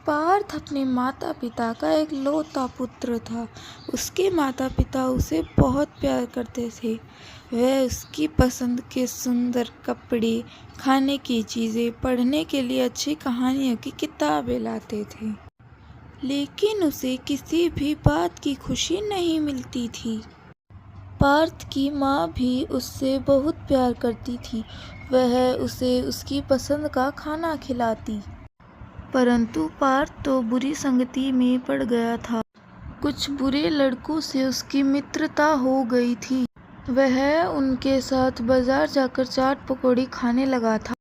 पार्थ अपने माता पिता का एक लौता पुत्र था। उसके माता पिता उसे बहुत प्यार करते थे। वह उसकी पसंद के सुंदर कपड़े, खाने की चीज़ें, पढ़ने के लिए अच्छी कहानियों की किताबें लाते थे। लेकिन उसे किसी भी बात की खुशी नहीं मिलती थी। पार्थ की माँ भी उससे बहुत प्यार करती थी। वह उसे उसकी पसंद का खाना खिलाती। परंतु पार्थ तो बुरी संगति में पड़ गया था। कुछ बुरे लड़कों से उसकी मित्रता हो गई थी। वह उनके साथ बाजार जाकर चाट पकौड़ी खाने लगा था।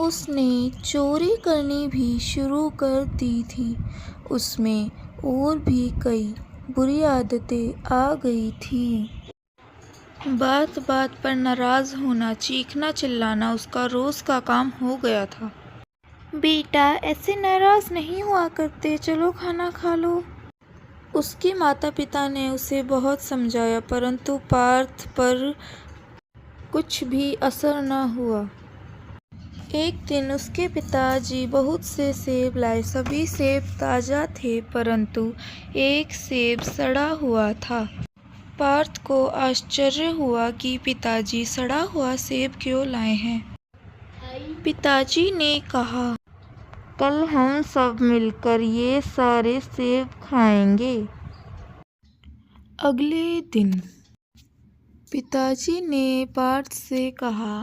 उसने चोरी करनी भी शुरू कर दी थी। उसमें और भी कई बुरी आदतें आ गई थी। बात बात पर नाराज होना, चीखना चिल्लाना उसका रोज का काम हो गया था। बेटा, ऐसे नाराज नहीं हुआ करते, चलो खाना खा लो। उसके माता पिता ने उसे बहुत समझाया, परंतु पार्थ पर कुछ भी असर न हुआ। एक दिन उसके पिताजी बहुत से सेब लाए। सभी सेब ताज़ा थे, परंतु एक सेब सड़ा हुआ था। पार्थ को आश्चर्य हुआ कि पिताजी सड़ा हुआ सेब क्यों लाए हैं। पिताजी ने कहा, कल हम सब मिलकर ये सारे सेब खाएंगे। अगले दिन पिताजी ने पार्थ से कहा,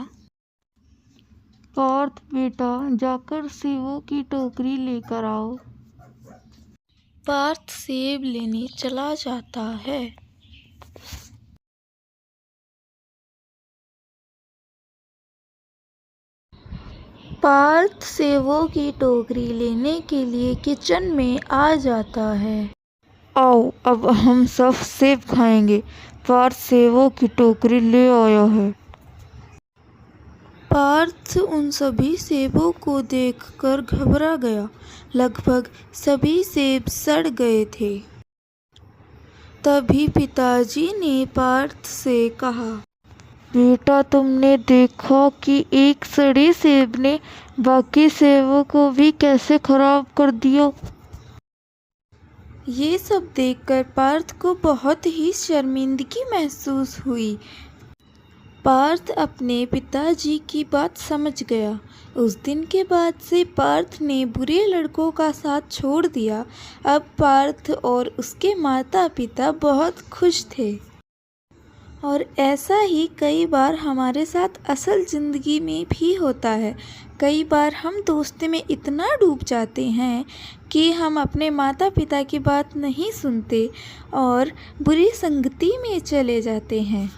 पार्थ बेटा, जाकर सेबों की टोकरी लेकर आओ। पार्थ सेब लेने चला जाता है। पार्थ सेबों की टोकरी लेने के लिए किचन में आ जाता है। आओ, अब हम सब सेब खाएंगे। पार्थ सेबों की टोकरी ले आया है। पार्थ उन सभी सेबों को देखकर घबरा गया। लगभग सभी सेब सड़ गए थे। तभी पिताजी ने पार्थ से कहा, बेटा, तुमने देखा कि एक सड़े सेब ने बाकी सेबों को भी कैसे खराब कर दिया। ये सब देखकर पार्थ को बहुत ही शर्मिंदगी महसूस हुई। पार्थ अपने पिताजी की बात समझ गया। उस दिन के बाद से पार्थ ने बुरे लड़कों का साथ छोड़ दिया। अब पार्थ और उसके माता पिता बहुत खुश थे। और ऐसा ही कई बार हमारे साथ असल ज़िंदगी में भी होता है। कई बार हम दोस्ती में इतना डूब जाते हैं कि हम अपने माता पिता की बात नहीं सुनते और बुरी संगति में चले जाते हैं।